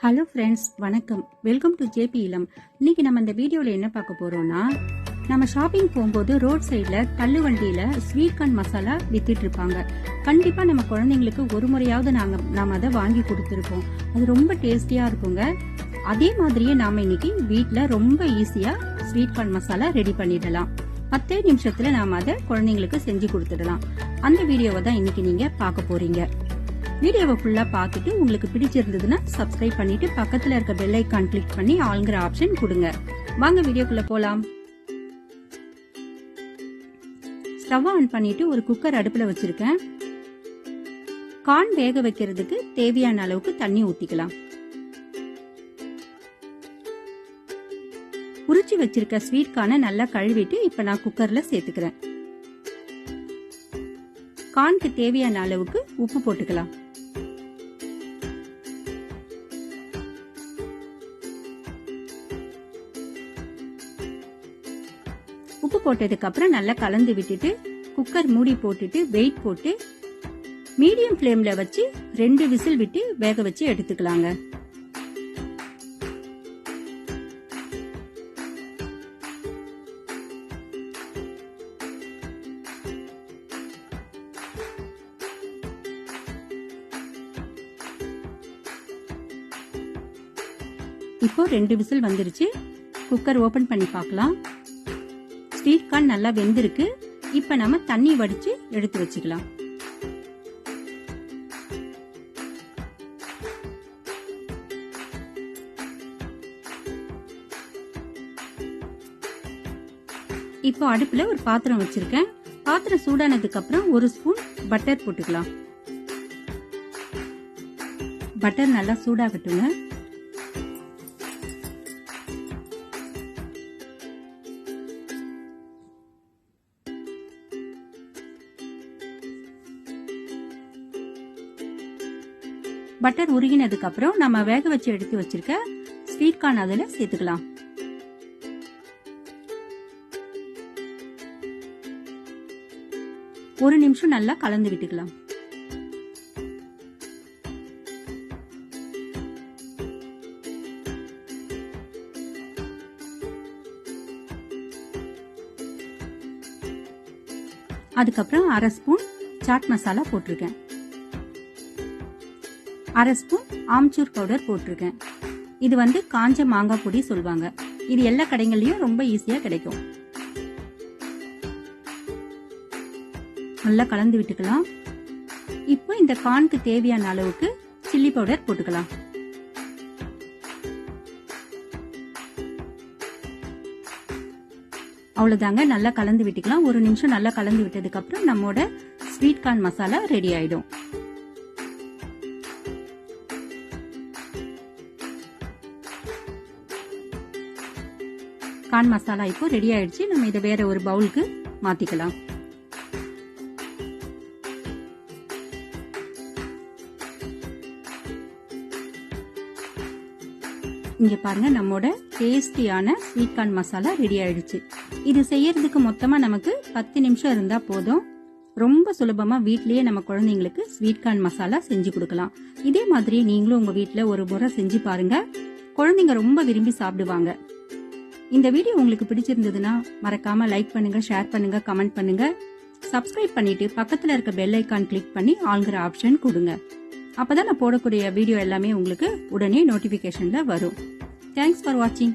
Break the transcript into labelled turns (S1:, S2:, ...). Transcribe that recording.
S1: Hello friends, வணக்கம். Welcome to JP இல்லம். இன்னைக்கு நம்ம இந்த வீடியோவில் என்ன பார்க்க போறோம்னா, நம்ம ஷாப்பிங் போகும்போது ரோட் சைடில் தள்ளு வண்டியில் ஸ்வீட் கார்ன் மசாலா வித்துட்டு இருப்பாங்க. கண்டிப்பாக நம்ம குழந்தைங்களுக்கு ஒரு முறையாவது நாம் அதை வாங்கி கொடுத்துருப்போம். அது ரொம்ப டேஸ்டியாக இருக்குங்க. அதே மாதிரியே நாம் இன்னைக்கு வீட்டில் ரொம்ப ஈஸியாக ஸ்வீட் கார்ன் மசாலா ரெடி பண்ணிடலாம். 10 நிமிஷத்துல நாம் அதை குழந்தைங்களுக்கு செஞ்சு கொடுத்துடலாம். அந்த வீடியோவை தான் இன்னைக்கு நீங்க பார்க்க போறீங்க. வீடியோவை ஃபுல்லா பார்த்துட்டு உங்களுக்கு பிடிச்சிருந்ததுன்னா சப்ஸ்கிரைப் பண்ணிட்டு பக்கத்துல இருக்க பெல் ஐகான் கிளிக் பண்ணி ஆல்ங்கிற ஆப்ஷன் கொடுங்க. வாங்க வீடியோக்குள்ள போலாம். ஸ்டவ் ஆன் பண்ணிட்டு ஒரு குக்கர் அடுப்புல வச்சிருக்கேன். கார்ன் வேக வைக்கிறதுக்கு தேவையான அளவுக்கு தண்ணி ஊத்திக்கலாம். உரிச்சு வச்சிருக்க ஸ்வீட் கார்னை நல்லா கழுவிட்டு இப்ப நான் குக்கர்ல சேர்த்துக்கிறேன். கார்னுக்கு தேவையான அளவுக்கு உப்பு போட்டுக்கலாம். உப்பு போட்டதுக்கு அப்புறம் நல்லா கலந்து விட்டுட்டு குக்கர் மூடி போட்டுட்டு வெயிட் போட்டு மீடியம் ஃப்ளேம்ல வச்சு 2 விசில் விட்டு வேக வச்சு எடுத்துக்கலாங்க. இப்போ 2 விசில் வந்துருச்சு. குக்கர் ஓபன் பண்ணி பார்க்கலாம். ஸ்வீட் கார்ன் நல்லா வெந்திருக்கு. இப்ப நம்ம தண்ணி வடிச்சு எடுத்து வச்சுக்கலாம். இப்போ அடுப்புல ஒரு பாத்திரம் வச்சிருக்கேன். பாத்திரம் சூடானதுக்கு அப்புறம் 1 ஸ்பூன் பட்டர் போட்டுக்கலாம். பட்டர் நல்லா சூடாகட்டுங்க. பட்டர் உருகினதுக்கு அப்புறம் நம்ம வேக வச்சு எடுத்து வச்சிருக்க ஸ்வீட் கார்ன் அதுல சேர்த்துக்கலாம். ஒரு நிமிஷம் நல்லா கலந்து விட்டுக்கலாம். அதுக்கப்புறம் 1/2 ஸ்பூன் சாட் மசாலா போட்டிருக்கேன். 1/2 ஸ்பூன் ஆம்ச்சூர் பவுடர் போட்டிருக்கேன். இது காஞ்ச மாங்காய் பொடி சொல்லுவாங்க. இது எல்லா கடைகள்லயும் ரொம்ப ஈஸியா கிடைக்கும். நல்லா கலந்து விட்டுக்கலாம். இப்போ இந்த கார்னுக்கு தேவையான அளவுக்கு சில்லி பவுடர் போட்டுக்கலாம். அவ்வளவுதாங்க, நல்லா கலந்து விட்டுக்கலாம். 1 நிமிஷம் நல்லா கலந்து விட்டதுக்கு அப்புறம் நம்மோட ஸ்வீட் கார்ன் மசாலா ரெடி ஆயிடும். கார்ன் மசாலா இப்போ ரெடி ஆயிடுச்சு. நம்ம இதை வேற ஒரு பவுலுக்கு மாத்திக்கலாம். இங்க பாருங்க, நம்மோட டேஸ்டியான ஸ்வீட் கார்ன் மசாலா ரெடி ஆயிடுச்சு. இது செய்யறதுக்கு மொத்தமா நமக்கு 10 நிமிஷம் இருந்தா போதும். ரொம்ப சுலபமா வீட்லயே நம்ம குழந்தைங்களுக்கு ஸ்வீட் கார்ன் மசாலா செஞ்சு கொடுக்கலாம். இதே மாதிரி நீங்களும் உங்க வீட்ல ஒரு முறை செஞ்சு பாருங்க. குழந்தைங்க ரொம்ப விரும்பி சாப்பிடுவாங்க. இந்த வீடியோ உங்களுக்கு பிடிச்சிருந்ததுன்னா மறக்காம லைக் பண்ணுங்க, ஷேர் பண்ணுங்க, கமெண்ட் பண்ணுங்க. சப்ஸ்கிரைப் பண்ணிட்டு பக்கத்துல இருக்க பெல் ஐகான் கிளிக் பண்ணி ஆல்ங்கிற ஆப்ஷன் கொடுங்க. அப்பதான் நான் போடக்கூடிய வீடியோ எல்லாமே உங்களுக்கு உடனே நோட்டிபிகேஷன்ல வரும். தேங்க்ஸ் ஃபார் வாட்சிங்.